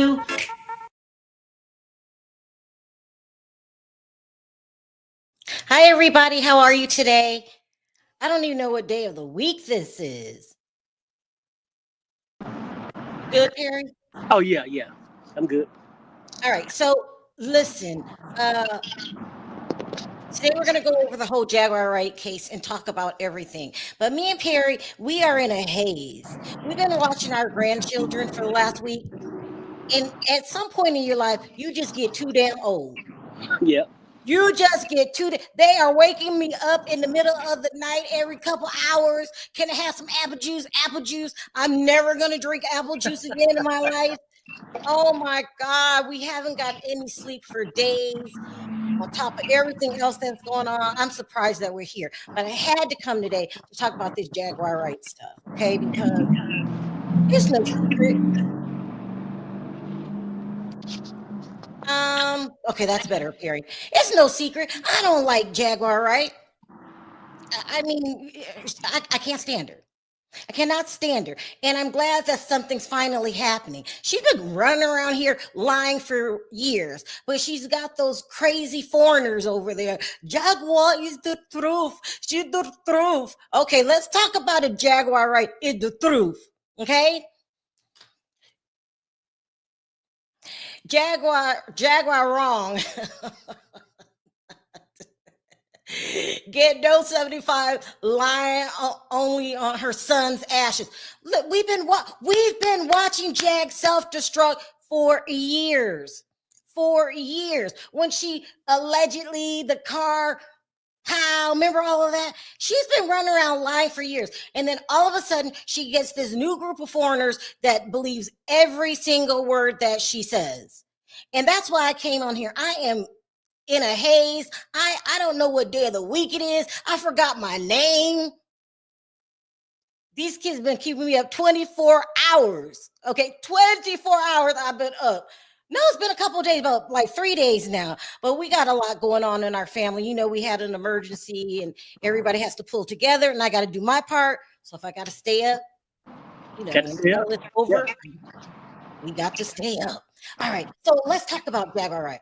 you. Hi, everybody. How are you today? I don't even know what day of the week this is. Good, Perry? Oh yeah, I'm good. All right. So listen, uh, today we're going to go over the whole Jaguar Wright case and talk about everything. But me and Perry, we are in a haze. We've been watching our grandchildren for the last week. And at some point in your life, you just get too damn old. Yeah, You just get they are waking me up in the middle of the night every couple hours. Can I have some apple juice? Apple juice. I'm never going to drink apple juice again in my life. Oh my God. We haven't got any sleep for days. On top of everything else that's going on, I'm surprised that we're here. But I had to come today to talk about this Jaguar Wright stuff, okay? Because it's no secret. Okay, that's better, Perry. It's no secret. I don't like Jaguar Wright. I mean, I can't stand her. I cannot stand her. And I'm glad that something's finally happening. She's been running around here lying for years, but she's got those crazy foreigners over there. Jaguar is the truth. She's the truth. Okay, let's talk about it. Jaguar Wright is the truth. Okay? Jaguar wrong. Get no 75 lying only on her son's ashes. Look, we've been watching Jag self-destruct for years. For years. When she allegedly the car how remember all of that? She's been running around lying for years. And then all of a sudden she gets this new group of foreigners that believes every single word that she says. And that's why I came on here. I am in a haze. I don't know what day of the week it is. I forgot my name. These kids have been keeping me up 24 hours. Okay, 24 hours I've been up. No, it's been a couple of days, about like 3 days now. But we got a lot going on in our family. You know, we had an emergency and everybody has to pull together and I got to do my part. So if I got to stay up, you know, when it's over, we got to stay up. All right, so let's talk about Jaguar Wright.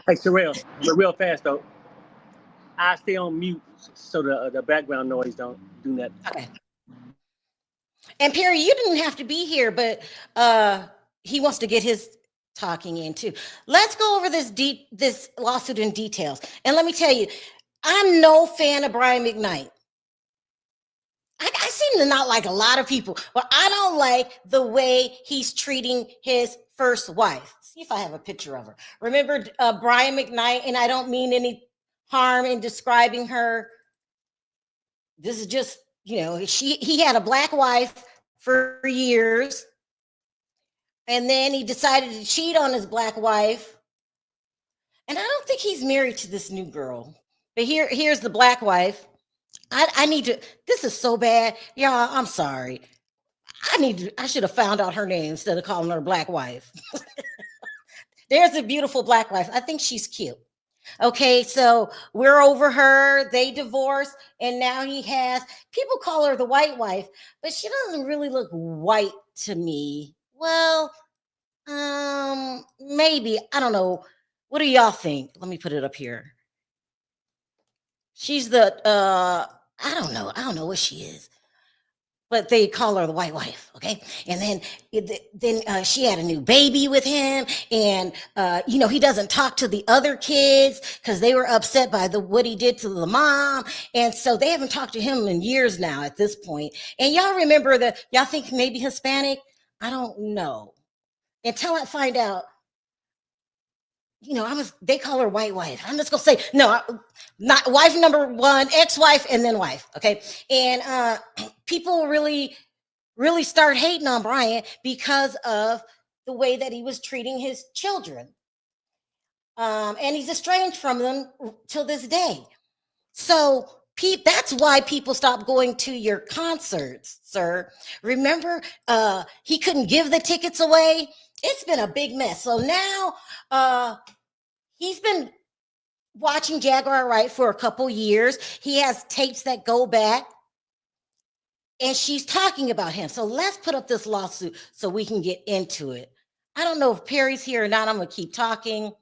Hey, Sherelle, but real fast though, I stay on mute so the background noise don't do that. Okay. And Perry, you didn't have to be here, but he wants to get his talking in too. Let's go over this lawsuit in details. And let me tell you, I'm no fan of Brian McKnight. I seem to not like a lot of people, but I don't like the way he's treating his first wife. See if I have a picture of her. Remember Brian McKnight, and I don't mean any harm in describing her. This is just, you know, he had a black wife for years, and then he decided to cheat on his black wife. And I don't think he's married to this new girl. But here's the black wife. I need to, this is so bad. Y'all, I'm sorry. I should have found out her name instead of calling her black wife. There's a beautiful black wife. I think she's cute. Okay, so we're over her. They divorced, and now he has, people call her the white wife, but she doesn't really look white to me. Well, maybe. I don't know. What do y'all think? Let me put it up here. She's the I don't know what she is, but they call her the white wife. Okay, and then she had a new baby with him, and you know, he doesn't talk to the other kids because they were upset by what he did to the mom, and so they haven't talked to him in years now at this point. And y'all remember y'all think maybe Hispanic? I don't know until I find out. You know, they call her white wife. I'm just gonna say no, not wife number one, ex-wife, and then wife. Okay, and people really start hating on Brian because of the way that he was treating his children, and he's estranged from them till this day. So that's why people stopped going to your concerts, sir. Remember, he couldn't give the tickets away. It's been a big mess. So now he's been watching Jaguar Wright for a couple years. He has tapes that go back, and she's talking about him. So let's put up this lawsuit so we can get into it. I don't know if Perry's here or not. I'm going to keep talking.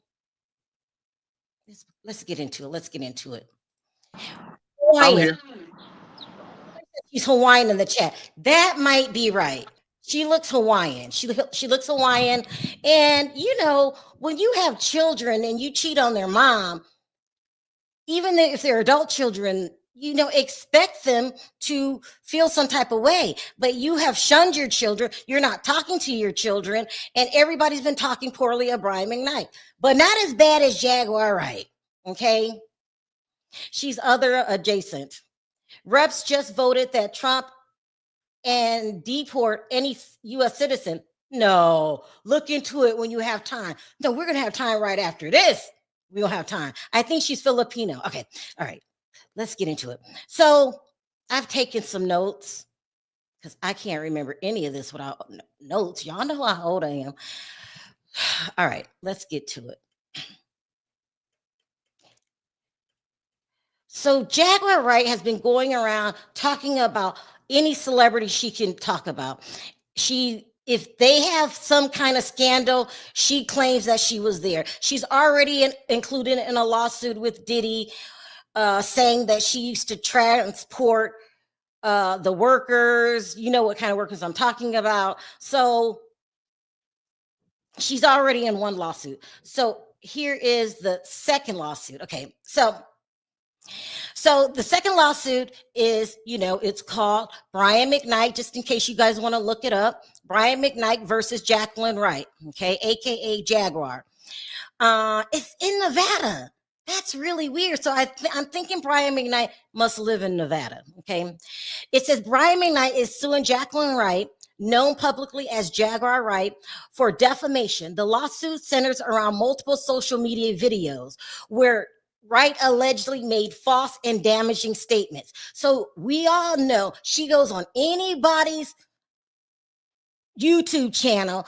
Let's get into it. Let's get into it. I'm Hawaiian. here. She's Hawaiian in the chat. That might be right. She looks Hawaiian. She looks Hawaiian. And you know, when you have children and you cheat on their mom, even if they're adult children, you know, expect them to feel some type of way. But you have shunned your children. You're not talking to your children, and everybody's been talking poorly of Brian McKnight, but not as bad as Jaguar Wright. Okay, she's other adjacent. Reps just voted that Trump and deport any U.S. citizen. No, look into it when you have time. No, we're going to have time right after this. We don't have time. I think she's Filipino. Okay. All right. Let's get into it. So I've taken some notes because I can't remember any of this without notes. Y'all know how old I am. All right. Let's get to it. So Jaguar Wright has been going around talking about any celebrity she can talk about. If they have some kind of scandal, she claims that she was there. She's already included in a lawsuit with Diddy, saying that she used to transport the workers. You know what kind of workers I'm talking about. So she's already in one lawsuit. So here is the second lawsuit. Okay, so the second lawsuit is, you know, it's called Brian McKnight, just in case you guys want to look it up. Brian McKnight versus Jacqueline Wright, okay, aka Jaguar. It's in Nevada. That's really weird. So I'm thinking Brian McKnight must live in Nevada, okay? It says Brian McKnight is suing Jacqueline Wright, known publicly as Jaguar Wright, for defamation. The lawsuit centers around multiple social media videos where Wright allegedly made false and damaging statements. So we all know she goes on anybody's YouTube channel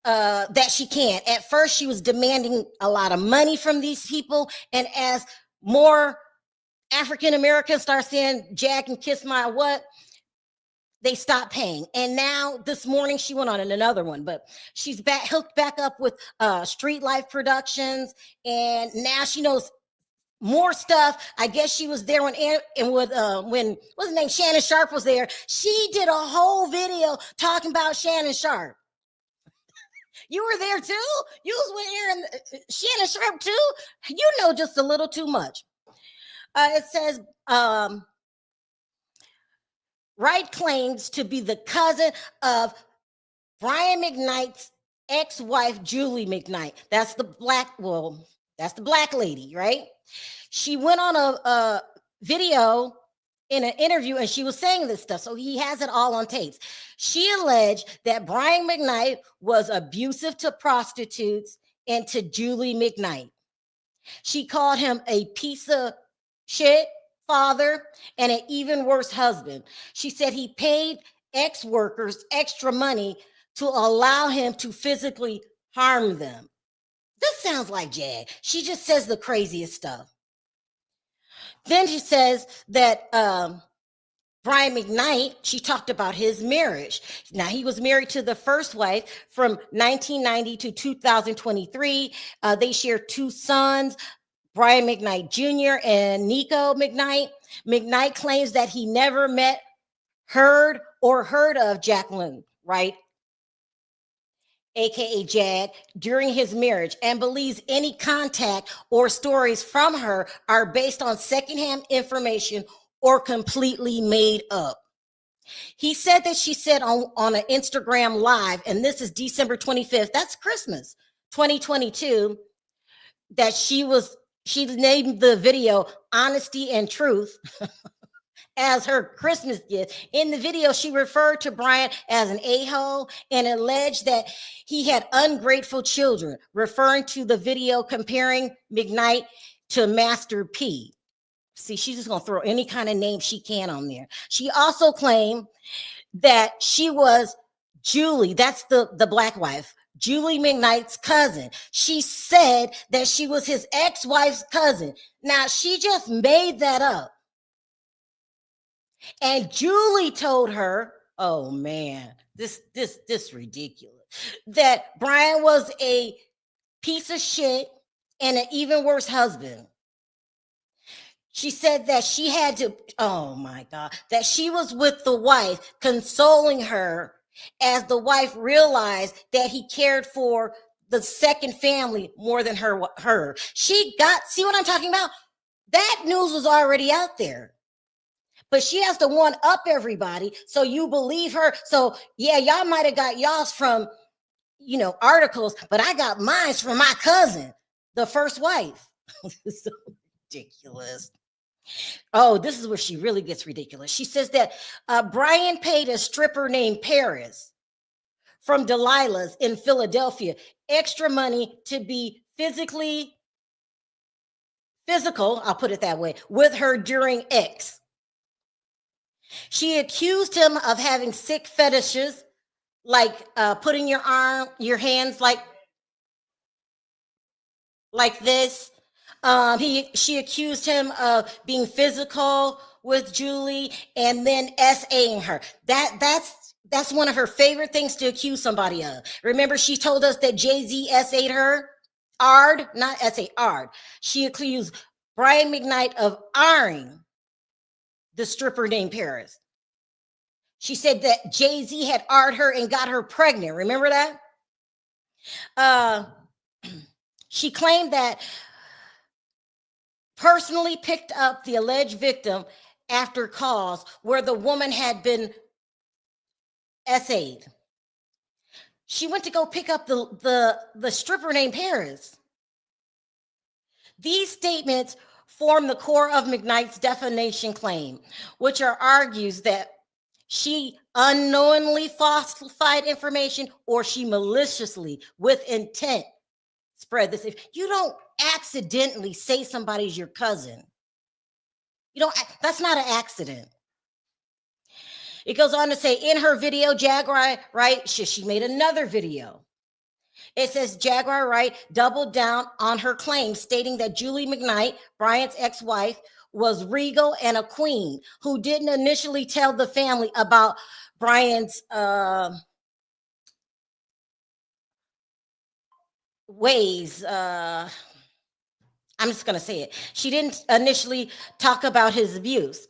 that she can. At first, she was demanding a lot of money from these people. And as more African Americans start saying, Jag and kiss my what, they stopped paying. And now this morning she went on another one, but she's hooked back up with Street Life Productions. And now she knows more stuff. I guess she was there when what's his name, Shannon Sharp was there. She did a whole video talking about Shannon Sharp. You were there too. You was with Aaron, Shannon Sharp too. You know just a little too much. It says Wright claims to be the cousin of Brian McKnight's ex-wife, Julie McKnight. That's the black lady, right? She went on a video in an interview and she was saying this stuff. So he has it all on tapes. She alleged that Brian McKnight was abusive to prostitutes and to Julie McKnight. She called him a piece of shit father and an even worse husband. She said he paid ex-workers extra money to allow him to physically harm them. This sounds like Jag. She just says the craziest stuff. Then she says that Brian McKnight, she talked about his marriage. Now, he was married to the first wife from 1990 to 2023. They share two sons, Brian McKnight Jr. and Nico McKnight. McKnight claims that he never met, heard of Jacqueline Wright, aka Jag, during his marriage, and believes any contact or stories from her are based on secondhand information or completely made up. He said that she said on an Instagram live, and this is December 25th, that's Christmas 2022, that she named the video Honesty and Truth as her Christmas gift. In the video, she referred to Brian as an a-hole and alleged that he had ungrateful children, referring to the video comparing McKnight to Master P. See, she's just going to throw any kind of name she can on there. She also claimed that she was Julie, that's the black wife, Julie McKnight's cousin. She said that she was his ex-wife's cousin. Now, she just made that up. And Julie told her, oh man, this ridiculous. that Brian was a piece of shit and an even worse husband. She said that she had to, oh my God, that she was with the wife, consoling her as the wife realized that he cared for the second family more than her. She got, see what I'm talking about? That news was already out there. But she has to one up everybody so you believe her. So yeah, y'all might have got y'all's from, articles, but I got mine from my cousin, the first wife. So ridiculous. Oh, this is where she really gets ridiculous. She says that Brian paid a stripper named Paris from Delilah's in Philadelphia extra money to be physical, I'll put it that way, with her during X. She accused him of having sick fetishes, like putting your hands like this. She accused him of being physical with Julie and then SAing her. That's one of her favorite things to accuse somebody of. Remember, she told us that Jay-Z SA'd her? Ard, not SA, Ard. She accused Brian McKnight of R-ing the stripper named Paris. She said that Jay-Z had Ard her and got her pregnant. Remember that? She claimed that personally picked up the alleged victim after calls where the woman had been SA'd. She went to go pick up the stripper named Paris. These statements form the core of McKnight's defamation claim, which argues that she unknowingly falsified information or she maliciously, with intent, spread this. If you don't accidentally say somebody's your cousin, that's not an accident. It goes on to say in her video, Jaguar Wright, she made another video. It says Jaguar Wright doubled down on her claim, stating that Julie McKnight, Brian's ex-wife, was regal and a queen who didn't initially tell the family about Brian's ways. I'm just going to say it. She didn't initially talk about his abuse.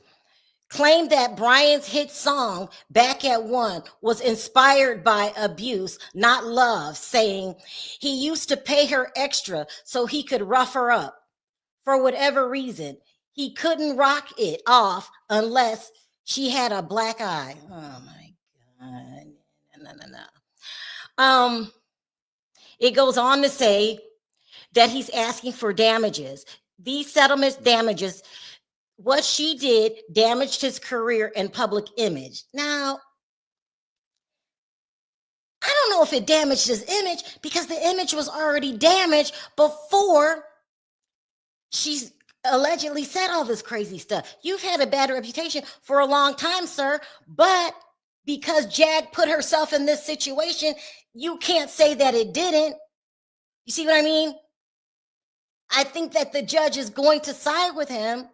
Claimed that Brian's hit song, Back at One, was inspired by abuse, not love, saying he used to pay her extra so he could rough her up. For whatever reason, he couldn't rock it off unless she had a black eye. Oh my God. No. It goes on to say that he's asking for damages. These settlement damages, what she did damaged his career and public image. Now, I don't know if it damaged his image because the image was already damaged before she's allegedly said all this crazy stuff. You've had a bad reputation for a long time, sir, but because Jag put herself in this situation, you can't say that it didn't. You see what I mean? I think that the judge is going to side with him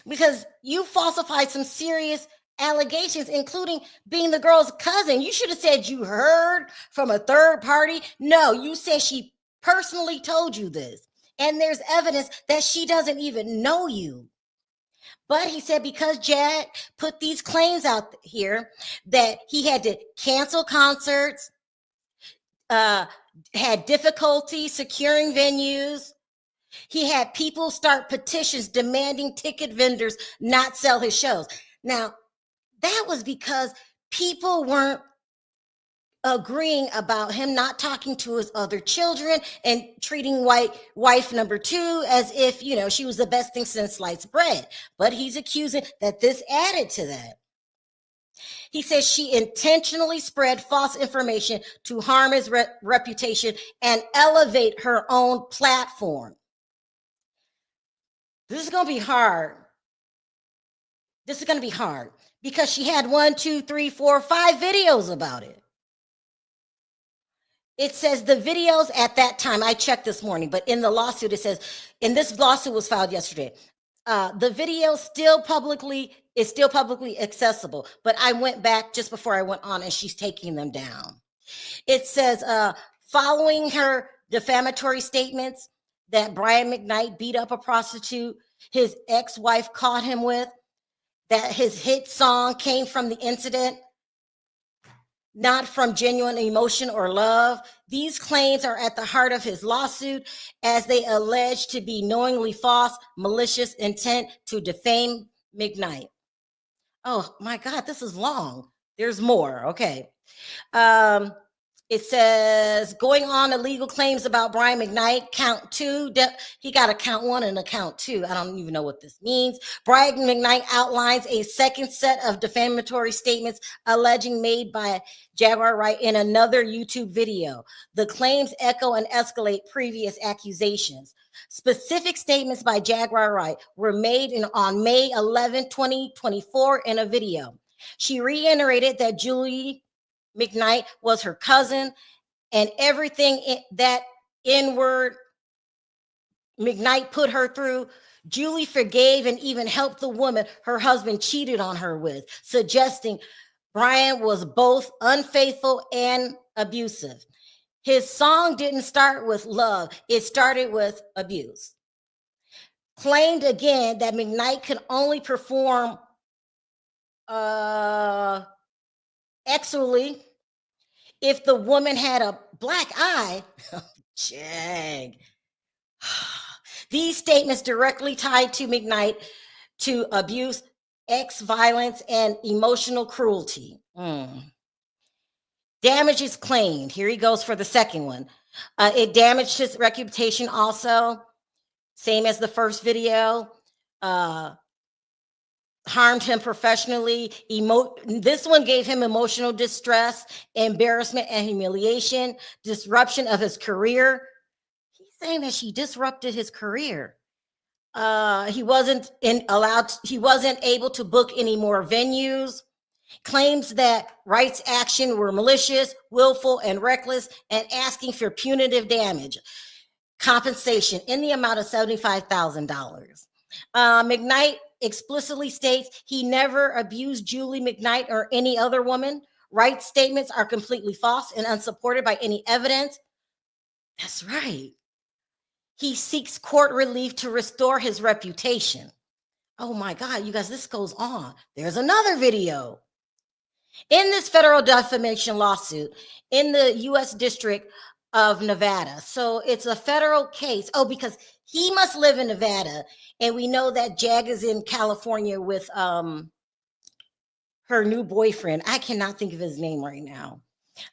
because you falsified some serious allegations, including being the girl's cousin. You should have said you heard from a third party. No, you said she personally told you this. And there's evidence that she doesn't even know you. But he said because Jag put these claims out here that he had to cancel concerts, had difficulty securing venues. He had people start petitions demanding ticket vendors not sell his shows. Now, that was because people weren't agreeing about him not talking to his other children and treating wife number two as if, she was the best thing since sliced bread. But he's accusing that this added to that. He says she intentionally spread false information to harm his reputation and elevate her own platform. This is going to be hard. This is going to be hard because she had 1, 2, 3, 4, 5 videos about it. It says the videos at that time, I checked this morning, but in the lawsuit, it says, and this lawsuit was filed yesterday, the video is still publicly accessible. But I went back just before I went on and she's taking them down. It says, following her defamatory statements that Brian McKnight beat up a prostitute his ex-wife caught him with, that his hit song came from the incident, not from genuine emotion or love. These claims are at the heart of his lawsuit, as they allege to be knowingly false, malicious intent to defame McKnight. Oh my God, this is long. There's more. Okay. It says, going on illegal claims about Brian McKnight, count 2. He got a count 1 and a count 2. I don't even know what this means. Brian McKnight outlines a second set of defamatory statements alleging made by Jaguar Wright in another YouTube video. The claims echo and escalate previous accusations. Specific statements by Jaguar Wright were made on May 11, 2024 in a video. She reiterated that Julie McKnight was her cousin, and everything that inward McKnight put her through, Julie forgave and even helped the woman her husband cheated on her with, suggesting Brian was both unfaithful and abusive. His song didn't start with love, it started with abuse. Claimed again that McKnight could only perform excellently if the woman had a black eye. Jag. These statements directly tied to McKnight to abuse, violence, and emotional cruelty. Damage is claimed. Here he goes for the second one. It damaged his reputation also, same as the first video. Harmed him professionally. This one gave him emotional distress, embarrassment, and humiliation, disruption of his career. He's saying that she disrupted his career. He wasn't able to book any more venues. Claims that Wright's action were malicious, willful, and reckless, and asking for punitive damage compensation in the amount of $75,000. McKnight explicitly states he never abused Julie McKnight or any other woman. Wright's statements are completely false and unsupported by any evidence. That's right. He seeks court relief to restore his reputation. Oh my God, you guys, this goes on. There's another video. In this federal defamation lawsuit in the U.S. District of Nevada. So it's a federal case. Oh, because he must live in Nevada. And we know that Jag is in California with her new boyfriend. I cannot think of his name right now.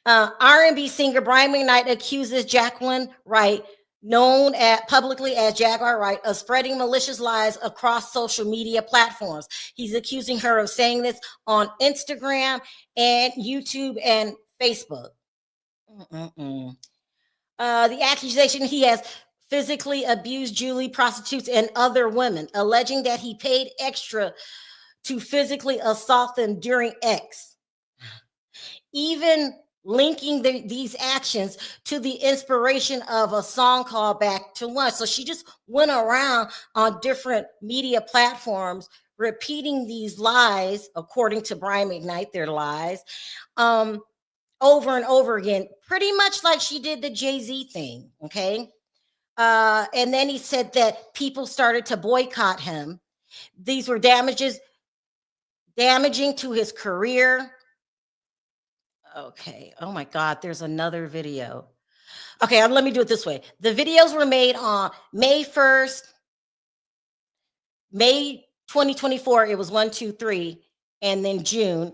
R&B singer Brian McKnight accuses Jaguar Wright, known publicly as Jaguar Wright, of spreading malicious lies across social media platforms. He's accusing her of saying this on Instagram and YouTube and Facebook. The accusation: he has physically abused Julie, prostitutes, and other women, alleging that he paid extra to physically assault them during X. Even linking these actions to the inspiration of a song called Back to Lunch. So she just went around on different media platforms repeating these lies, according to Brian McKnight, their lies, over and over again, pretty much like she did the Jay-Z thing, okay? And then he said that people started to boycott him. These were damaging to his career. Okay. Oh my God, there's another video. Okay, let me do it this way. The videos were made on May 1st, May 2024. It was 1, 2, 3, and then June.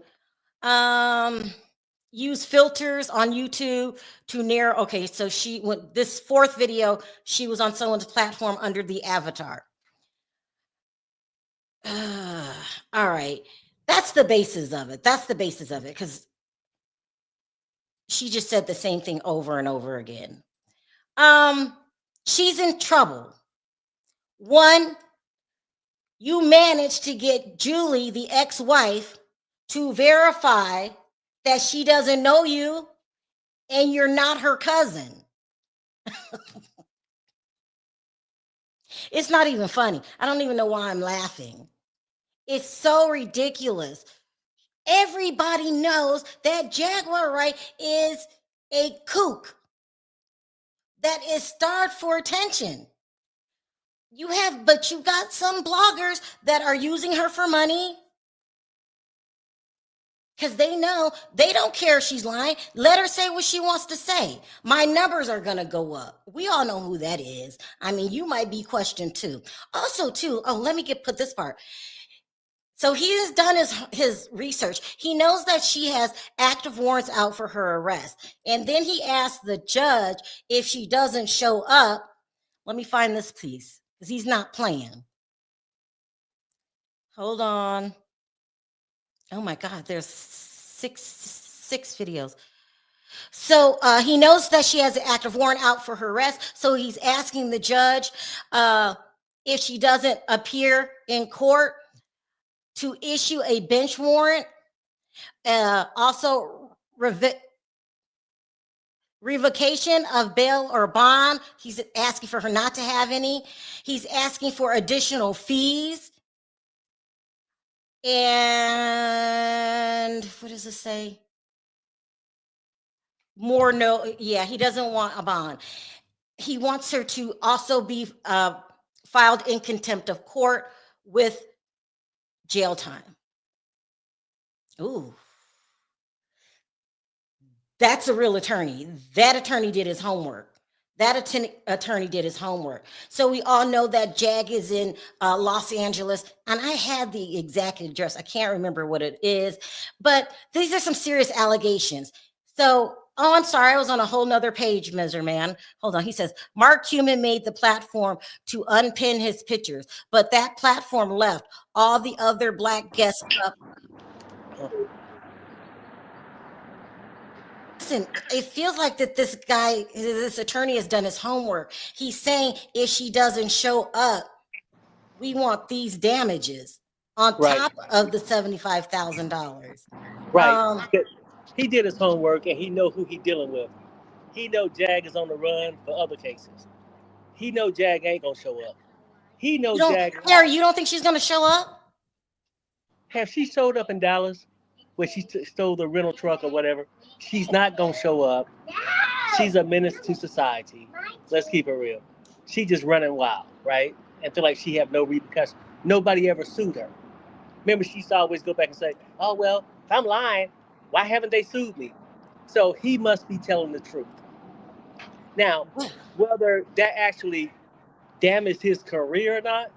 Use filters on YouTube to narrow. Okay, so she went this fourth video. She was on someone's platform under the avatar. All right, that's the basis of it. That's the basis of it, because she just said the same thing over and over again. She's in trouble. One, you managed to get Julie, the ex-wife, to verify that she doesn't know you and you're not her cousin. It's not even funny. I don't even know why I'm laughing. It's so ridiculous. Everybody knows that Jaguar Wright is a kook that is starved for attention. But you got some bloggers that are using her for money because they know they don't care if she's lying. Let her say what she wants to say. My numbers are going to go up. We all know who that is. I mean, you might be questioned too. Also, too, let me put this part. So he has done his research. He knows that she has active warrants out for her arrest. And then he asked the judge if she doesn't show up. Let me find this piece because he's not playing. Hold on. Oh my God, there's six videos. So he knows that she has an active warrant out for her arrest. So he's asking the judge if she doesn't appear in court to issue a bench warrant. Also, revocation of bail or bond. He's asking for her not to have any. He's asking for additional fees. And what does it say? He doesn't want a bond. He wants her to also be filed in contempt of court with jail time. Ooh. That's a real attorney. That attorney did his homework. Attorney did his homework. So we all know that Jag is in Los Angeles, and I had the exact address. I can't remember what it is, but these are some serious allegations. So, I'm sorry, I was on a whole nother page, Miser Man. Hold on. He says, Mark Cuban made the platform to unpin his pictures, but that platform left all the other Black guests up. Listen, it feels like that this attorney has done his homework. He's saying if she doesn't show up, we want these damages on top of the $75,000. Right. He did his homework and he know who he dealing with. He know Jag is on the run for other cases. He know Jag ain't gonna show up. He knows Jag. Harry, you don't think she's gonna show up? Have she showed up in Dallas when she stole the rental truck or whatever? She's not gonna show up. She's a menace to society. Let's keep it real. She just running wild, right? And feel like she have no repercussions. Nobody ever sued her. Remember, she used to always go back and say, "Oh well, if I'm lying, why haven't they sued me?" So he must be telling the truth. Now, whether that actually damaged his career or not,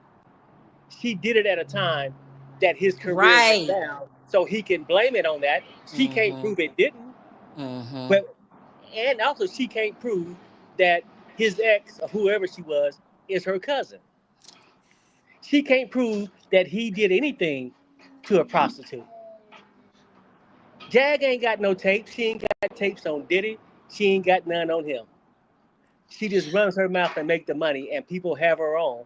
she did it at a time that his career was down, so he can blame it on that. She can't prove it didn't. And also she can't prove that his ex or whoever she was is her cousin. She can't prove that he did anything to a prostitute. Jag ain't got no tape. She ain't got tapes on Diddy. She ain't got none on him. She just runs her mouth and make the money, and people have her on.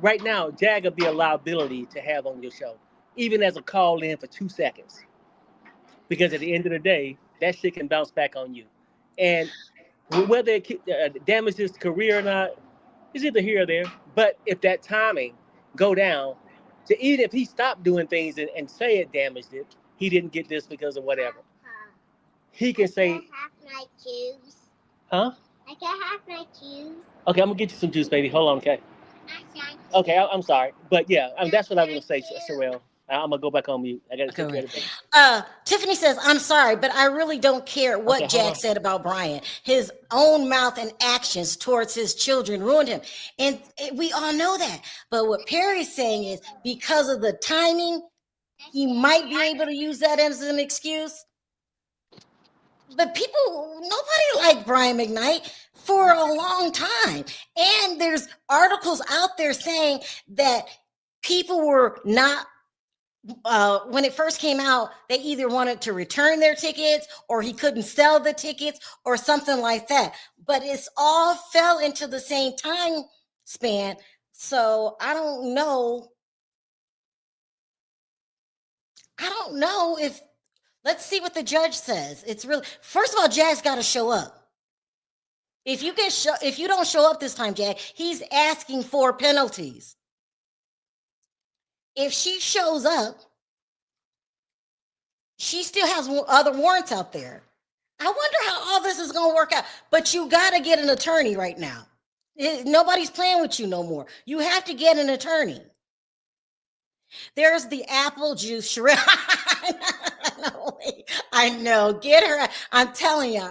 Right now, Jag would be a liability to have on your show, even as a call in for 2 seconds. Because at the end of the day, that shit can bounce back on you. And whether it damages his career or not, is either here or there. But if that timing go down, to even if he stopped doing things and say it damaged it, he didn't get this because of whatever. He can say, have my juice. Huh? I can have my juice. Okay, I'm gonna get you some juice, baby. Hold on, okay? Okay, I'm sorry. But yeah, that's what I was gonna say, Sherelle. I'm gonna go back on mute. I gotta take care of it. Tiffany says, I'm sorry, but I really don't care what Jag said about Brian. His own mouth and actions towards his children ruined him. And we all know that. But what Perry's saying is because of the timing, he might be able to use that as an excuse. But nobody liked Brian McKnight for a long time. And there's articles out there saying that people were not, when it first came out, they either wanted to return their tickets or he couldn't sell the tickets or something like that. But it's all fell into the same time span. So I don't know if, let's see what the judge says. It's really, first of all, Jag's got to show up. If you don't show up this time, Jag, he's asking for penalties. If she shows up, she still has other warrants out there. I wonder how all this is going to work out. But you got to get an attorney right now. Nobody's playing with you no more. You have to get an attorney. There's the apple juice shrimp. I know. Get her. I'm telling you,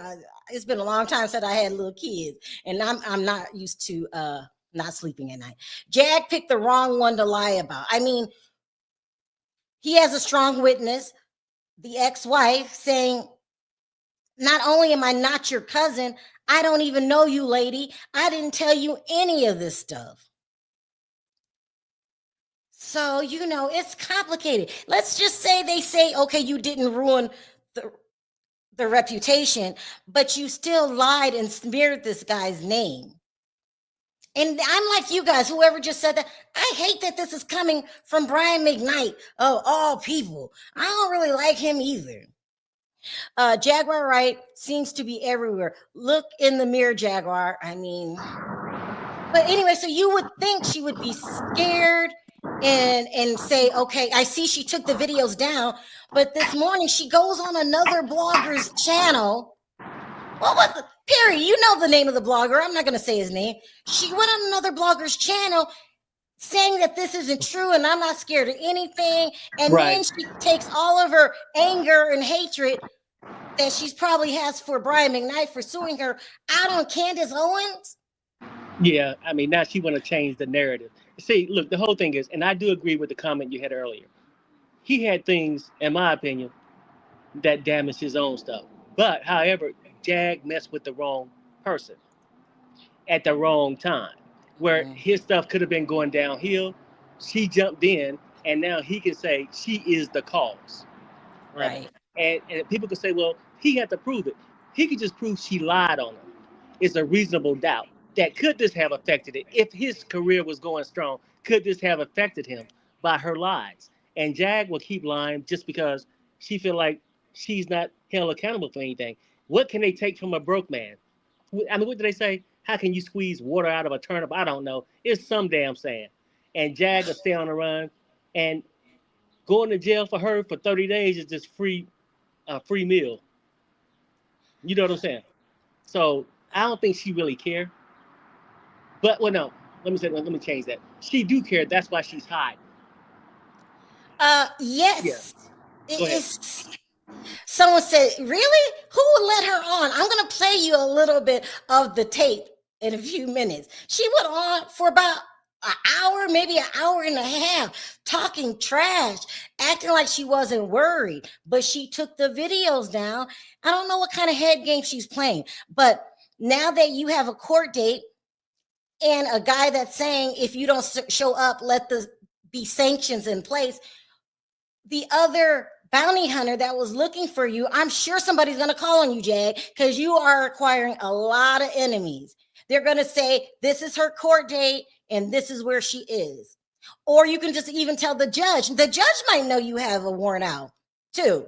it's been a long time since I had little kids, and I'm not used to not sleeping at night. Jag picked the wrong one to lie about. I mean, he has a strong witness, the ex-wife, saying, not only am I not your cousin, I don't even know you, lady. I didn't tell you any of this stuff. So, it's complicated. Let's just say they say, okay, you didn't ruin the reputation, but you still lied and smeared this guy's name. And I'm like you guys, whoever just said that, I hate that this is coming from Brian McKnight of all people. I don't really like him either. Jaguar Wright seems to be everywhere. Look in the mirror, Jaguar. I mean, but anyway, so you would think she would be scared and say, okay, I see she took the videos down, but this morning she goes on another blogger's channel. What was the Perry? You know the name of the blogger. I'm not going to say his name. She went on another blogger's channel saying that this isn't true and I'm not scared of anything. And then she takes all of her anger and hatred that she's probably has for Brian McKnight for suing her out on Candace Owens. Yeah, I mean, now she want to change the narrative. See, look, the whole thing is, and I do agree with the comment you had earlier. He had things, in my opinion, that damaged his own stuff. But, however, Jag messed with the wrong person at the wrong time, where his stuff could have been going downhill. She jumped in, and now he can say she is the cause. Right. And people could say, well, he had to prove it. He could just prove she lied on him. It's a reasonable doubt. That could this have affected it? If his career was going strong, could this have affected him by her lies? And Jag will keep lying just because she feel like she's not held accountable for anything. What can they take from a broke man? I mean, what do they say? How can you squeeze water out of a turnip? I don't know. It's some damn saying. And Jag will stay on the run. And going to jail for her for 30 days is just free meal. You know what I'm saying? So I don't think she really cared. But no, let me change that. She do care. That's why she's hiding. Yes. Yeah. Someone said, really? Who would let her on? I'm going to play you a little bit of the tape in a few minutes. She went on for about an hour, maybe an hour and a half, talking trash, acting like she wasn't worried, but she took the videos down. I don't know what kind of head game she's playing, but now that you have a court date and a guy that's saying, if you don't show up, let the be sanctions in place, the other bounty hunter that was looking for you, I'm sure somebody's going to call on you, Jag, because you are acquiring a lot of enemies. They're going to say, this is her court date and this is where she is. Or you can just even tell the judge. The judge might know you have a warrant out too.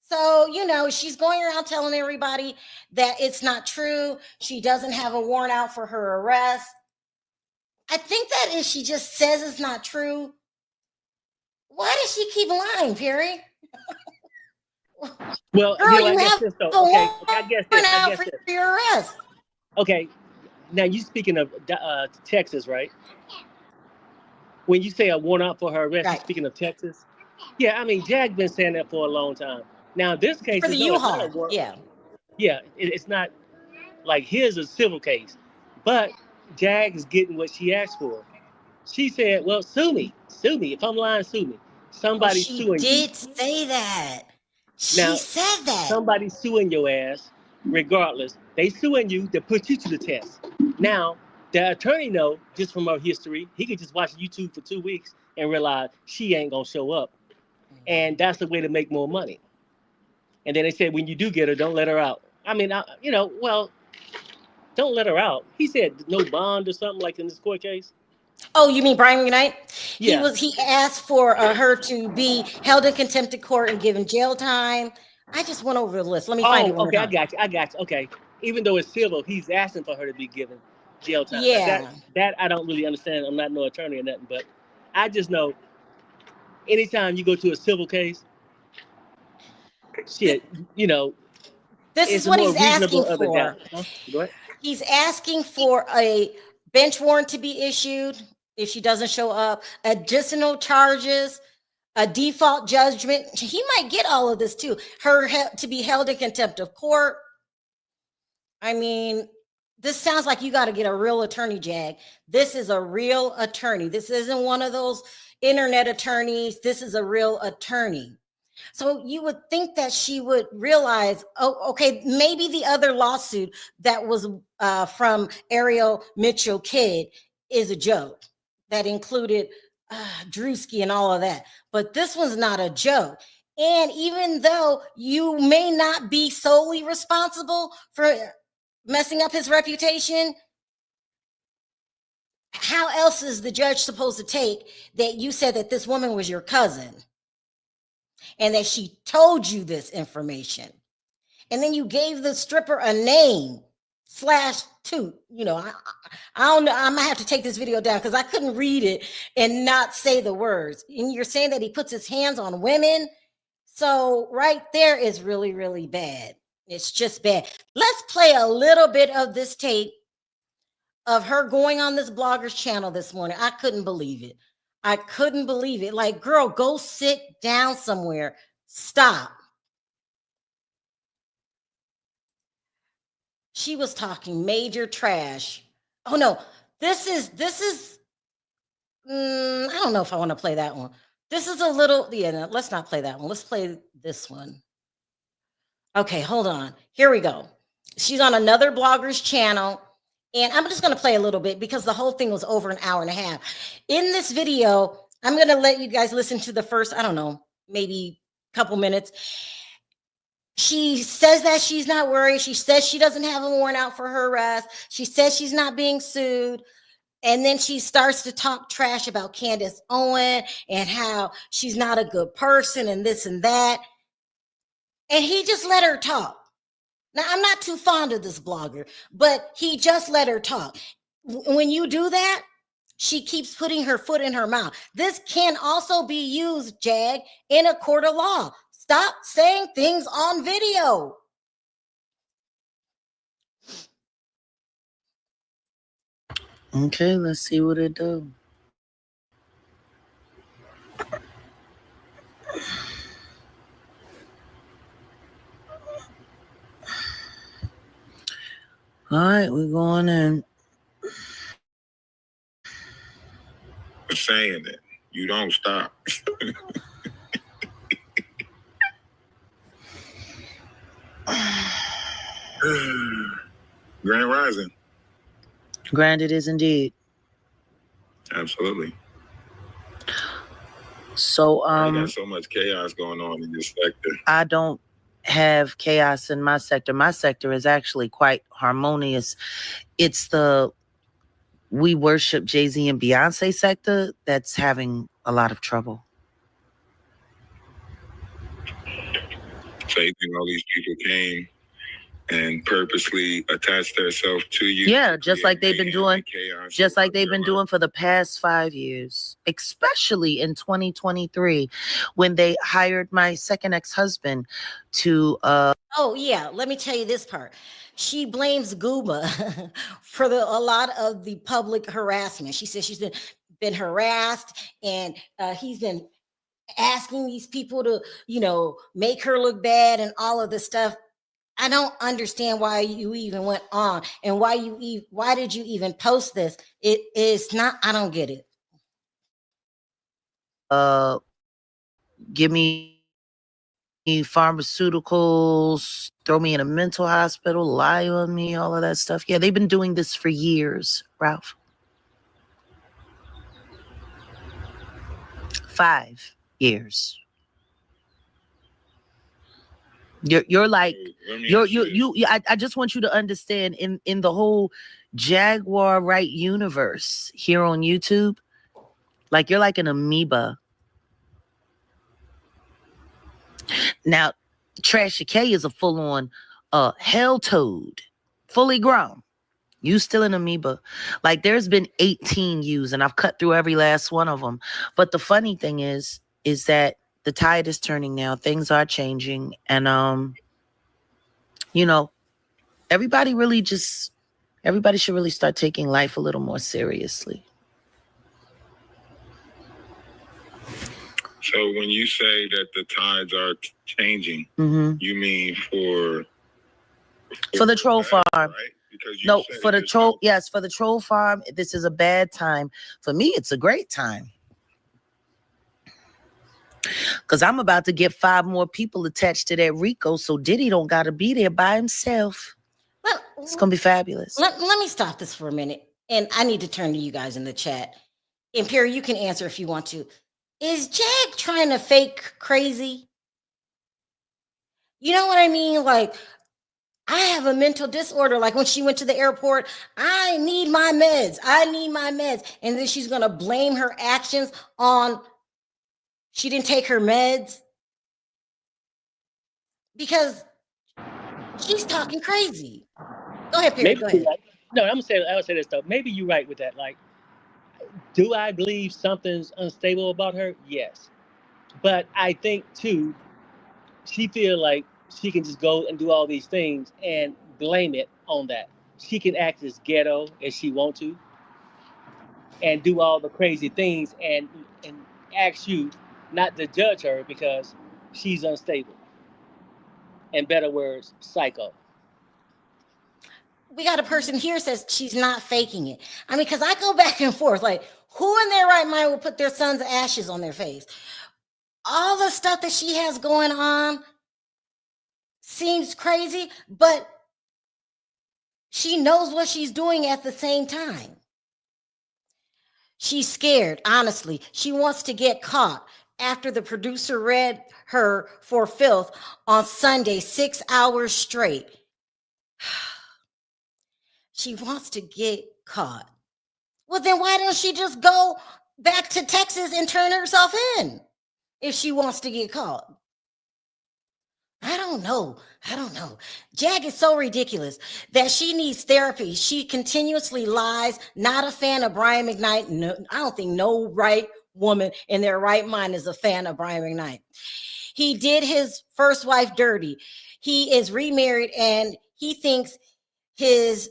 So, she's going around telling everybody that it's not true. She doesn't have a warrant out for her arrest. I think that if she just says it's not true, why does she keep lying, Perry? Well, girl, I guess this though. Okay, I guess this. For your arrest. Okay, now you speaking of Texas, right? When you say a warrant out for her arrest, you're speaking of Texas. Yeah, I mean, Jag been saying that for a long time. Now, this case for the U-Haul. Yeah, it's not like his is a civil case, but Jag is getting what she asked for. She said, "Well, sue me. If I'm lying, sue me." Somebody's suing you. She did say that. She said that. Somebody's suing your ass, regardless. They suing you to put you to the test. Now, the attorney know just from her history, he could just watch YouTube for 2 weeks and realize she ain't gonna show up, and that's the way to make more money. And then they said, when you do get her, don't let her out. I mean, don't let her out. He said no bond or something like in this court case. Oh, you mean Brian McKnight? Yeah. He asked for her to be held in contempt of court and given jail time. I just went over the list. Let me find it. Okay, I got you. Okay. Even though it's civil, he's asking for her to be given jail time. Yeah. That I don't really understand. I'm not no attorney or nothing, but I just know anytime you go to a civil case, shit, This It's is what more he's asking reasonable of a doubt. for. Huh? Go ahead. He's asking for a bench warrant to be issued if she doesn't show up, additional charges, a default judgment. He might get all of this too. Her to be held in contempt of court. I mean, this sounds like you got to get a real attorney, Jag. This is a real attorney. This isn't one of those internet attorneys. This is a real attorney. So you would think that she would realize, oh, okay, maybe the other lawsuit that was from Ariel Mitchell Kidd is a joke that included Drewski and all of that. But this one's not a joke. And even though you may not be solely responsible for messing up his reputation, how else is the judge supposed to take that you said that this woman was your cousin and that she told you this information, and then you gave the stripper a name /toot? You know, I don't know. I'm gonna have to take this video down because I couldn't read it and not say the words. And you're saying that he puts his hands on women. So right there is really, really bad. It's just bad. Let's play a little bit of this tape of her going on this blogger's channel this morning. I couldn't believe it. I couldn't believe it. Like, girl, go sit down somewhere. Stop. She was talking major trash. Oh no, this is I don't know if I want to play that one. This is a little, yeah, no, let's not play that one. Let's play this one. Okay, hold on. Here we go. She's on another blogger's channel, and I'm just going to play a little bit because the whole thing was over an hour and a half. In this video, I'm going to let you guys listen to the first, I don't know, maybe a couple minutes. She says that she's not worried. She says she doesn't have a warrant out for her arrest. She says she's not being sued. And then she starts to talk trash about Candace Owen and how she's not a good person and this and that. And he just let her talk. Now, I'm not too fond of this blogger, but he just let her talk. When you do that, she keeps putting her foot in her mouth. This can also be used, Jag, in a court of law. Stop saying things on video. Okay, let's see what it does. All right, we're going in. Saying that you don't stop. Grand Rising. Grand it is indeed. Absolutely. So I got so much chaos going on in this sector. I don't have chaos in my sector. My sector is actually quite harmonious. It's the we worship Jay-Z and Beyonce sector that's having a lot of trouble. So you think all these people came and purposely attached themselves to you? Yeah, just like they've been doing, chaos just like they've been doing for the past 5 years, especially in 2023 when they hired my second ex-husband to Oh yeah, let me tell you this part. She blames Gooba for a lot of the public harassment. She says she's been harassed, and he's been asking these people to, you know, make her look bad and all of this stuff. I don't understand why you even went on and why did you even post this? It is not, I don't get it. Give me pharmaceuticals, throw me in a mental hospital, lie on me, all of that stuff. Yeah, they've been doing this for years, Ralph. 5 years. You're like I just want you to understand in the whole Jaguar Wright universe here on YouTube, like you're like an amoeba. Now, Trashy K is a full-on hell toad, fully grown. You still an amoeba. Like there's been 18 yous and I've cut through every last one of them. But the funny thing is that the tide is turning now. Things are changing. And You know, everybody should really start taking life a little more seriously. So when you say that the tides are changing, Mm-hmm. you mean for the troll farm, right? Because you no, said for it the just troll, now. yes, for the troll farm, this is a bad time. For me, it's a great time. Because I'm about to get 5 more people attached to that Rico, so Diddy don't got to be there by himself. It's going to be fabulous. Let me stop this for a minute. And I need to turn to you guys in the chat. Imperial, you can answer if you want to. Is Jag trying to fake crazy? You know what I mean? Like, I have a mental disorder. Like when she went to the airport, I need my meds. I need my meds. And then she's going to blame her actions on she didn't take her meds because she's talking crazy. Go ahead, Perry. Maybe Go you're ahead. right. No, I would say this stuff. Maybe you're right with that. Like, do I believe something's unstable about her? Yes. But I think too, she feel like she can just go and do all these things and blame it on that. She can act as ghetto as she want to and do all the crazy things and ask you not to judge her because she's unstable. In better words, psycho. We got a person here says she's not faking it. I mean, because I go back and forth. Like, who in their right mind will put their son's ashes on their face? All the stuff that she has going on seems crazy, but she knows what she's doing at the same time. She's scared, honestly. She wants to get caught after the producer read her for filth on Sunday, 6 hours straight. She wants to get caught. Well, then why don't she just go back to Texas and turn herself in if she wants to get caught? I don't know. Jag is so ridiculous that she needs therapy. She continuously lies. Not a fan of Brian McKnight. No, I don't think no right woman in their right mind is a fan of Brian McKnight. He did his first wife dirty. He is remarried and he thinks his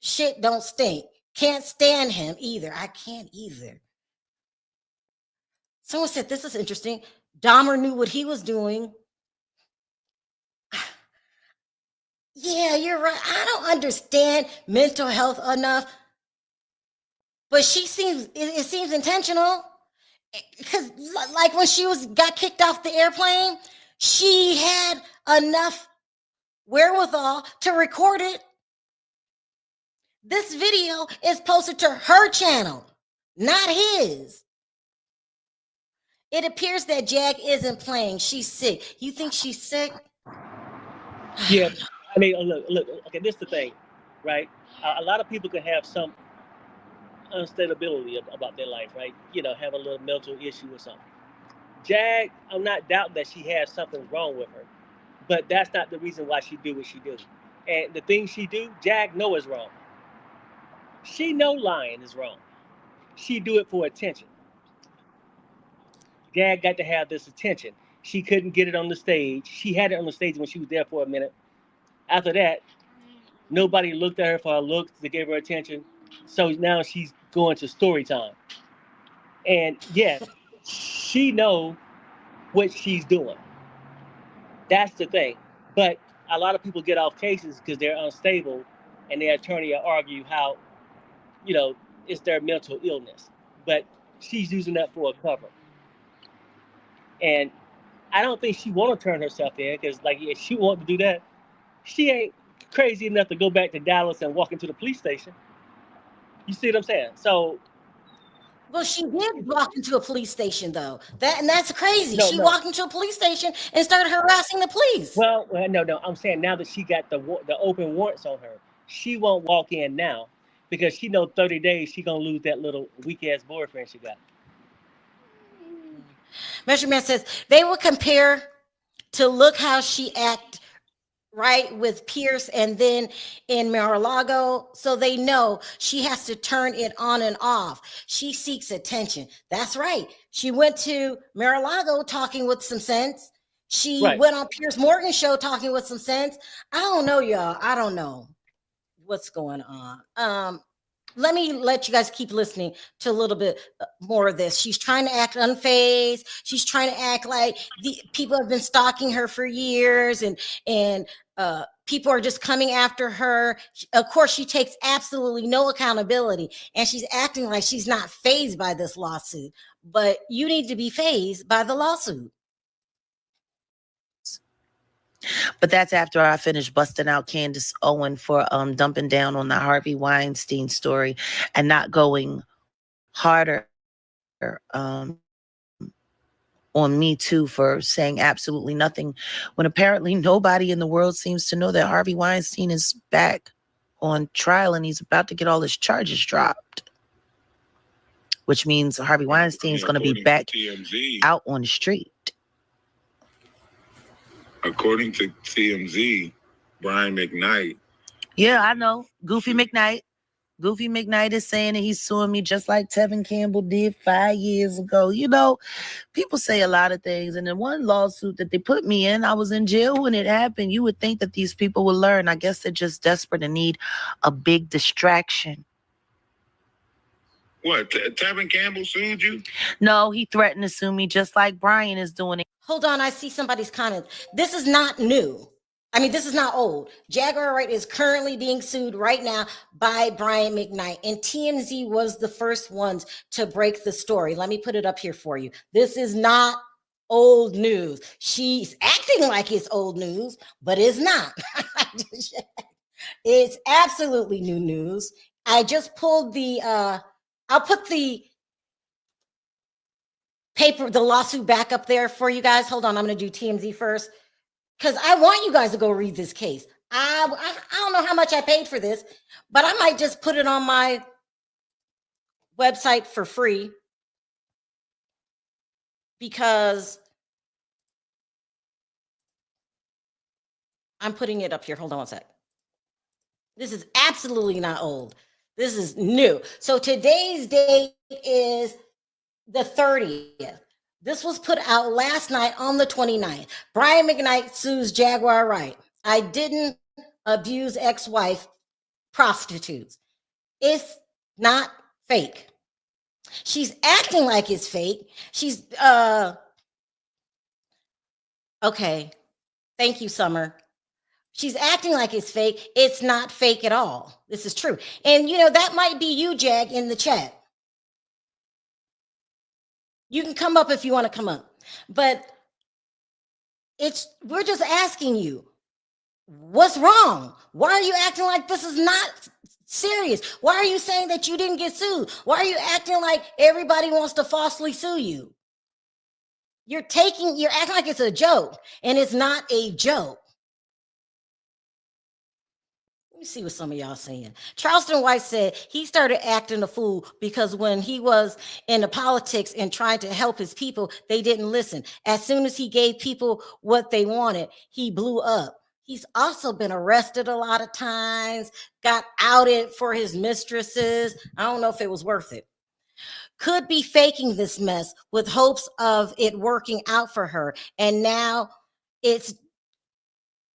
shit don't stink. Can't stand him either. I can't either. Someone said this is interesting. Dahmer knew what he was doing. Yeah, you're right. I don't understand mental health enough, but it seems intentional. Because like when she got kicked off the airplane, she had enough wherewithal to record it. This video is posted to her channel, not his. It appears that Jag isn't playing. She's sick. You think she's sick? Yeah, I mean, look. Okay, this is the thing, right? A lot of people can have some unstability about their life, right? You know, have a little mental issue or something. Jag, I'm not doubting that she has something wrong with her, but that's not the reason why she do what she do. And the things she do, Jag know is wrong. She know lying is wrong. She do it for attention. Jag got to have this attention. She couldn't get it on the stage. She had it on the stage when she was there for a minute. After that, nobody looked at her for her looks to give her attention. So now she's going to story time. And yes, she know what she's doing. That's the thing. But a lot of people get off cases because they're unstable and their attorney will argue how, you know, it's their mental illness. But she's using that for a cover. And I don't think she want to turn herself in because, like, if she want to do that, she ain't crazy enough to go back to Dallas and walk into the police station. You see what I'm saying? So, Well, she did walk into a police station, though. That's crazy. no, She no. walked into a police station and started harassing the police. Well, no. I'm saying now that she got the open warrants on her, she won't walk in now because she know 30 days she gonna lose that little weak ass boyfriend she got. Measurement says they will compare to look how she act right with Pierce and then in Mar-a-Lago, so they know she has to turn it on and off. She seeks attention. That's right. She went to Mar-a-Lago talking with some sense. She Right. went on Piers Morgan's show talking with some sense. I don't know, y'all. I don't know what's going on. Let me let you guys keep listening to a little bit more of this. She's trying to act unfazed. She's trying to act like the people have been stalking her for years, and people are just coming after her. Of course, she takes absolutely no accountability, and she's acting like she's not fazed by this lawsuit. But you need to be fazed by the lawsuit. But that's after I finished busting out Candace Owen for dumping down on the Harvey Weinstein story and not going harder on Me Too for saying absolutely nothing, when apparently nobody in the world seems to know that Harvey Weinstein is back on trial and he's about to get all his charges dropped, which means Harvey Weinstein is going to be back out on the street. According to TMZ, Brian McKnight. Yeah, I know. Goofy McKnight. Goofy McKnight is saying that he's suing me just like Tevin Campbell did 5 years ago. You know, people say a lot of things. And in one lawsuit that they put me in, I was in jail when it happened. You would think that these people would learn. I guess they're just desperate and need a big distraction. What? Tevin Campbell sued you? No, he threatened to sue me just like Brian is doing it. Hold on, I see somebody's comment. This is not new. I mean, this is not old. Jaguar Wright is currently being sued right now by Brian McKnight, and TMZ was the first ones to break the story. Let me put it up here for you. This is not old news. She's acting like it's old news, but it's not. It's absolutely new news. I just pulled the, I'll put the paper, the lawsuit back up there for you guys. Hold on, I'm going to do TMZ first, because I want you guys to go read this case. I don't know how much I paid for this, but I might just put it on my website for free, because I'm putting it up here. Hold on one sec. This is absolutely not old. This is new. So today's date is the 30th. This was put out last night on the 29th. Brian McKnight sues Jaguar Wright. I didn't abuse ex-wife prostitutes. It's not fake. She's acting like it's fake. She's okay. Thank you, Summer. She's acting like it's fake. It's not fake at all. This is true. And you know, that might be you, Jag, in the chat. You can come up if you want to come up. But we're just asking you, what's wrong? Why are you acting like this is not serious? Why are you saying that you didn't get sued? Why are you acting like everybody wants to falsely sue you? You're acting like it's a joke, and it's not a joke. Let me see what some of y'all saying. Charleston White said he started acting a fool because when he was in the politics and trying to help his people, they didn't listen. As soon as he gave people what they wanted, he blew up. He's also been arrested a lot of times, got outed for his mistresses. I don't know if it was worth it. Could be faking this mess with hopes of it working out for her. And now it's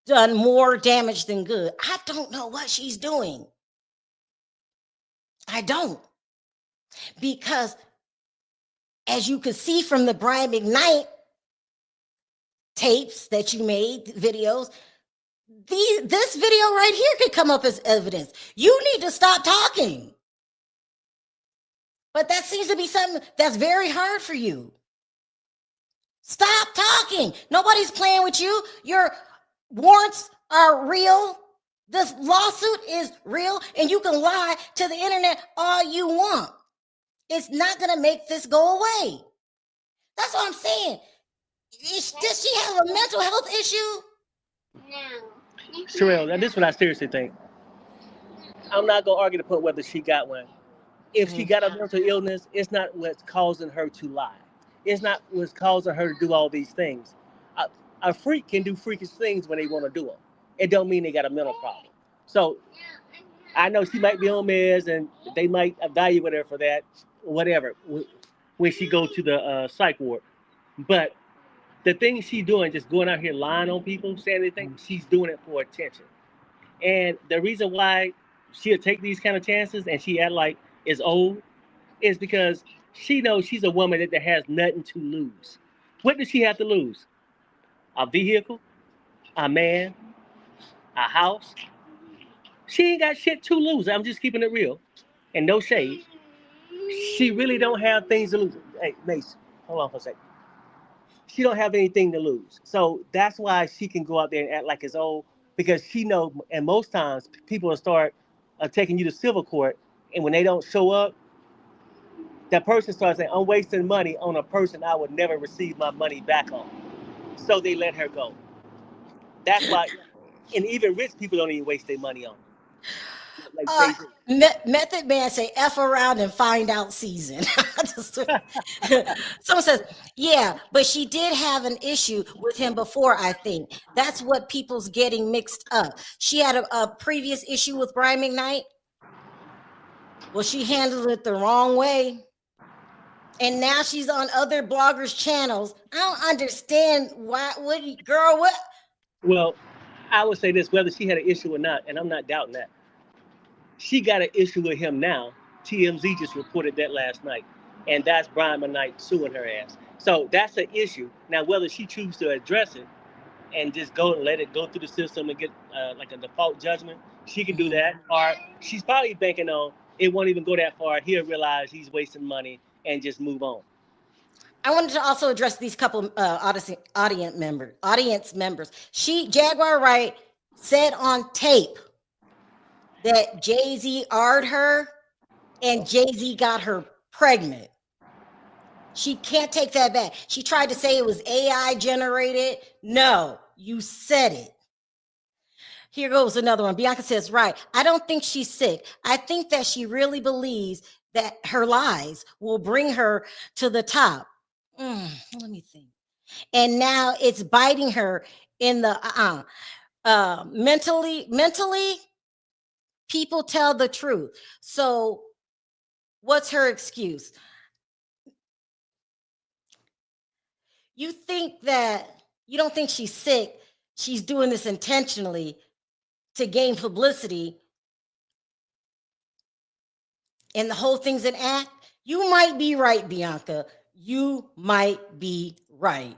done more damage than good. I don't know what she's doing. I don't. Because as you can see from the Brian McKnight tapes that you made, videos, this video right here could come up as evidence. You need to stop talking. But that seems to be something that's very hard for you. Stop talking. Nobody's playing with you. Your warrants are real. This lawsuit is real, and you can lie to the internet all you want. It's not going to make this go away. That's what I'm saying. Does she have a mental health issue? No. Sherelle, and this is what I seriously think. I'm not going to argue the point whether she got one. If she got a mental illness, it's not what's causing her to lie. It's not what's causing her to do all these things. A freak can do freakish things when they want to do them. It don't mean they got a mental problem. So I know she might be on meds and they might evaluate her for that, whatever, when she go to the psych ward. But the things she's doing, just going out here lying on people, saying anything, she's doing it for attention. And the reason why she'll take these kind of chances and she act like is old is because she knows she's a woman that has nothing to lose. What does she have to lose? A vehicle, a man, a house. She ain't got shit to lose. I'm just keeping it real and no shade. She really don't have things to lose. Hey, Mace, hold on for a second. She don't have anything to lose. So that's why she can go out there and act like it's old, because she know, and most times people will start taking you to civil court, and when they don't show up, that person starts saying, I'm wasting money on a person I would never receive my money back on. So they let her go. That's why, and even rich people don't even waste their money on her. Like Jay-Z. Method Man say F around and find out season. Someone says, yeah, but she did have an issue with him before, I think. That's what people's getting mixed up. She had a previous issue with Brian McKnight. Well, she handled it the wrong way. And now she's on other bloggers' channels. I don't understand why. Girl, what? Well, I would say this, whether she had an issue or not, and I'm not doubting that. She got an issue with him now. TMZ just reported that last night. And that's Brian McKnight suing her ass. So that's an issue. Now, whether she chooses to address it and just go and let it go through the system and get like a default judgment, she can do that. Or she's probably banking on it won't even go that far. He'll realize he's wasting money and just move on. I wanted to also address these couple audience members. Jaguar Wright said on tape that Jay-Z R'd her and Jay-Z got her pregnant. She can't take that back. She tried to say it was AI generated. No, you said it. Here goes another one. Bianca says, right. I don't think she's sick. I think that she really believes that her lies will bring her to the top. Let me think. And now it's biting her in the mentally, people tell the truth. So what's her excuse? You don't think she's sick. She's doing this intentionally to gain publicity. And the whole thing's an act. You might be right, Bianca. You might be right.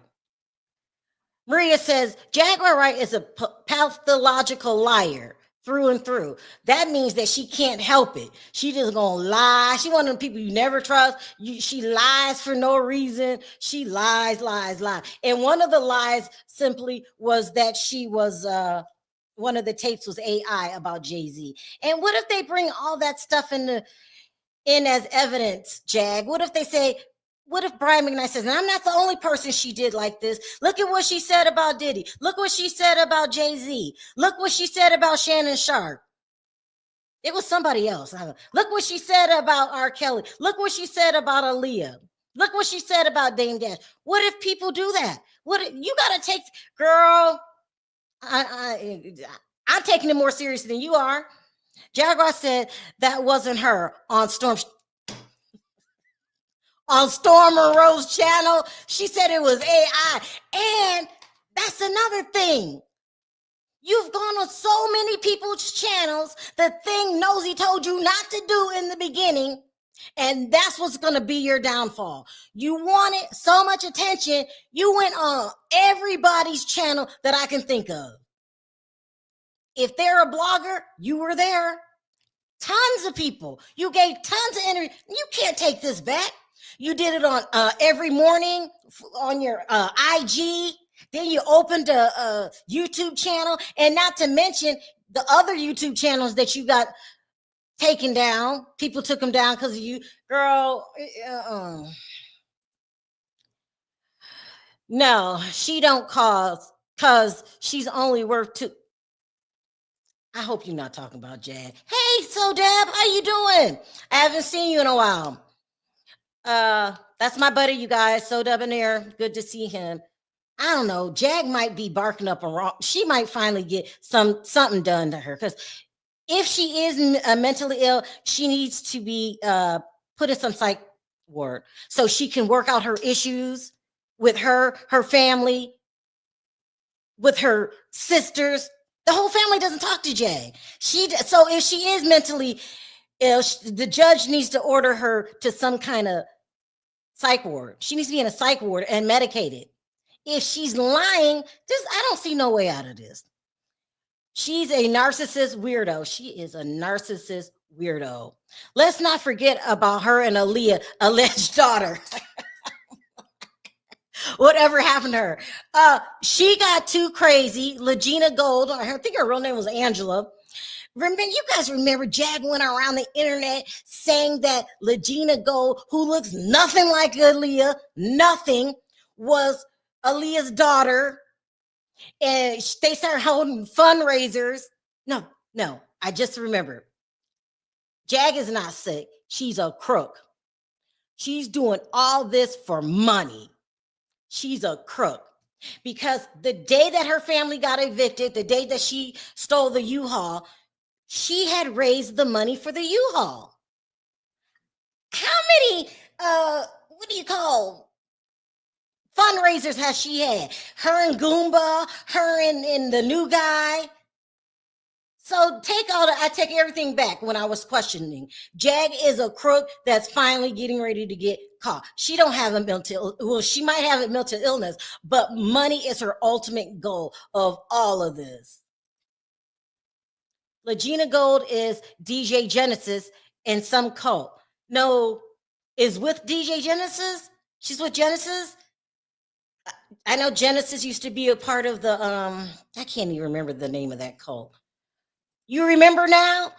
Maria says, Jaguar Wright is a pathological liar through and through. That means that she can't help it. She just gonna lie. She one of the people you never trust. She lies for no reason. She lies. And one of the lies simply was that she was, one of the tapes was AI about Jay-Z. And what if they bring all that stuff in as evidence, Jag? What if they say, what if Brian McKnight says, and I'm not the only person she did like this. Look at what she said about Diddy. Look what she said about Jay-Z. Look what she said about Shannon Sharp. It was somebody else. Look what she said about R. Kelly. Look what she said about Aaliyah. Look what she said about Dame Dash. What if people do that? You got to take, girl, I'm taking it more serious than you are. Jaguar said that wasn't her on Storm Monroe's channel. She said it was AI. And that's another thing. You've gone on so many people's channels. The thing Nosy told you not to do in the beginning. And that's what's going to be your downfall. You wanted so much attention. You went on everybody's channel that I can think of. If they're a blogger, you were there. Tons of people. You gave tons of energy. You can't take this back. You did it on every morning on your IG. Then you opened a YouTube channel, and not to mention the other YouTube channels that you got taken down. People took them down because of you, girl. No, she don't cause, because she's only worth two. I hope you're not talking about Jag. Hey, So Deb, how you doing? I haven't seen you in a while. That's my buddy, you guys. So Debonair, good to see him. I don't know. Jag might be barking up a wrong. She might finally get something done to her, because if she is mentally ill, she needs to be put in some psych ward so she can work out her issues with her family, with her sisters. The whole family doesn't talk to Jag. So if she is mentally ill, the judge needs to order her to some kind of psych ward. She needs to be in a psych ward and medicated. If she's lying, I don't see no way out of this. She's a narcissist weirdo. She is a narcissist weirdo. Let's not forget about her and Aaliyah, alleged daughter. Whatever happened to her? She got too crazy. Legina Gold, I think her real name was Angela. Remember, you guys remember Jag went around the internet saying that Legina Gold, who looks nothing like Aaliyah, nothing, was Aaliyah's daughter. And they started holding fundraisers. No, I just remember. Jag is not sick. She's a crook. She's doing all this for money. She's a crook. Because the day that her family got evicted, the day that she stole the U-Haul, she had raised the money for the U-Haul. How many, what do you call, fundraisers has she had? Her and Goomba, her and the new guy. So I take everything back when I was questioning. Jag is a crook that's finally getting ready to get caught. She don't have a mental, well, she might have a mental illness, but money is her ultimate goal of all of this. Legina Gold is DJ Genesis and some cult. No, is with DJ Genesis? She's with Genesis? I know Genesis used to be a part of the, I can't even remember the name of that cult. You remember now?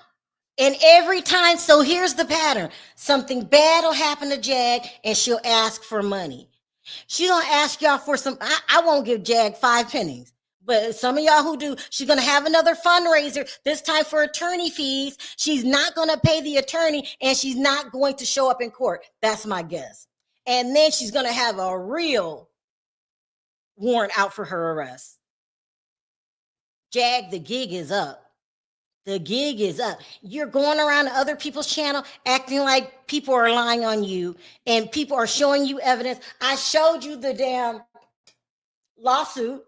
And every time, so here's the pattern. Something bad will happen to Jag and she'll ask for money. She's going to ask y'all for some, I won't give Jag 5 pennies. But some of y'all who do, she's going to have another fundraiser, this time for attorney fees. She's not going to pay the attorney and she's not going to show up in court. That's my guess. And then she's going to have a real warrant out for her arrest. Jag, the gig is up. The gig is up. You're going around to other people's channel acting like people are lying on you and people are showing you evidence. I showed you the damn lawsuit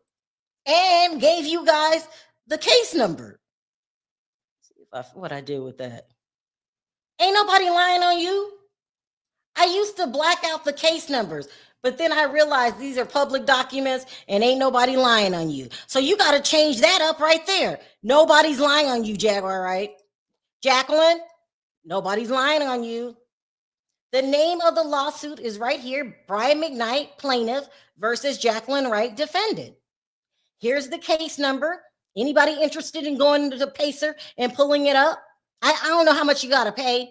and gave you guys the case number. See what I did with that. Ain't nobody lying on you. I used to black out the case numbers, but then I realized these are public documents and ain't nobody lying on you. So you got to change that up right there. Nobody's lying on you, Jaguar Wright. Jacqueline, nobody's lying on you. The name of the lawsuit is right here. Brian McKnight, plaintiff, versus Jacqueline Wright, defendant. Here's the case number. Anybody interested in going to the Pacer and pulling it up? I don't know how much you got to pay,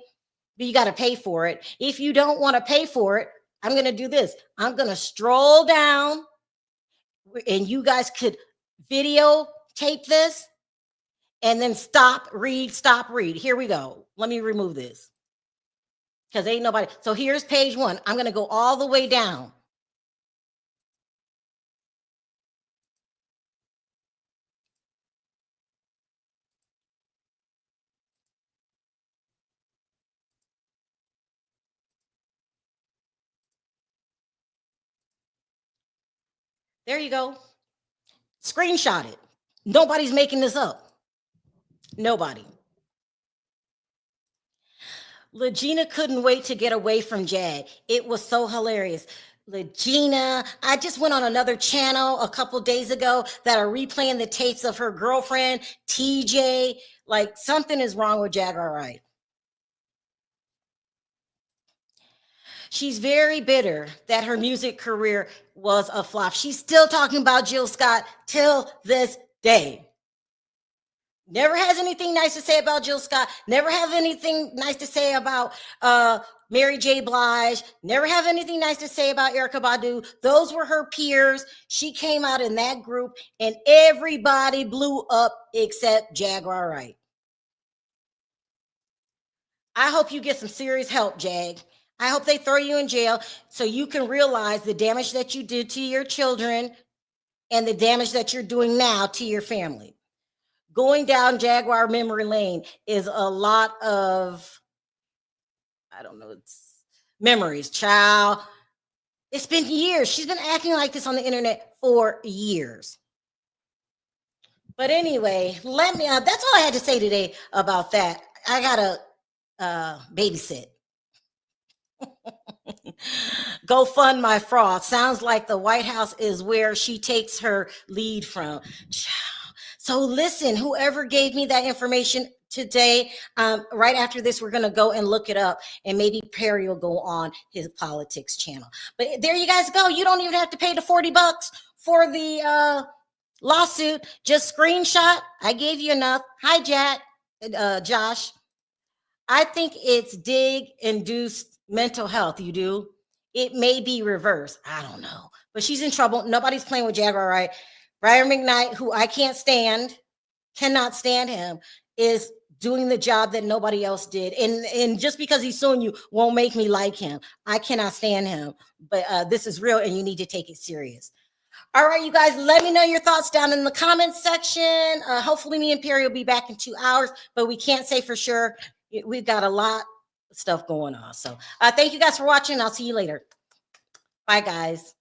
but you got to pay for it. If you don't want to pay for it, I'm going to do this. I'm going to stroll down and you guys could videotape this and then stop, read. Here we go. Let me remove this because ain't nobody. So here's page 1. I'm going to go all the way down. There you go. Screenshot it. Nobody's making this up. Nobody. Legina couldn't wait to get away from Jag. It was so hilarious. Legina, I just went on another channel a couple days ago that are replaying the tapes of her girlfriend, TJ. Like something is wrong with Jaguar Wright. She's very bitter that her music career was a flop. She's still talking about Jill Scott till this day. Never has anything nice to say about Jill Scott. Never have anything nice to say about Mary J. Blige. Never have anything nice to say about Erykah Badu. Those were her peers. She came out in that group and everybody blew up except Jaguar Wright. I hope you get some serious help, Jag. I hope they throw you in jail so you can realize the damage that you did to your children and the damage that you're doing now to your family. Going down Jaguar memory lane is a lot of, I don't know, it's memories, child. It's been years. She's been acting like this on the internet for years. But anyway, let me. That's all I had to say today about that. I gotta babysit. Go fund my fraud. Sounds like the White House is where she takes her lead from. So listen, whoever gave me that information today, right after this, we're going to go and look it up, and maybe Perry will go on his politics channel. But there you guys go. You don't even have to pay the $40 for the lawsuit. Just screenshot. I gave you enough. Hi, Josh. I think it's dig-induced mental health. You do? It may be reversed. I don't know. But she's in trouble. Nobody's playing with Jaguar Wright. Brian McKnight, who I cannot stand him, is doing the job that nobody else did. And just because he's suing you won't make me like him. I cannot stand him. But this is real, and you need to take it serious. All right, you guys, let me know your thoughts down in the comments section. Hopefully me and Perry will be back in 2 hours, but we can't say for sure. We've got a lot of stuff going on. So thank you guys for watching. I'll see you later. Bye, guys.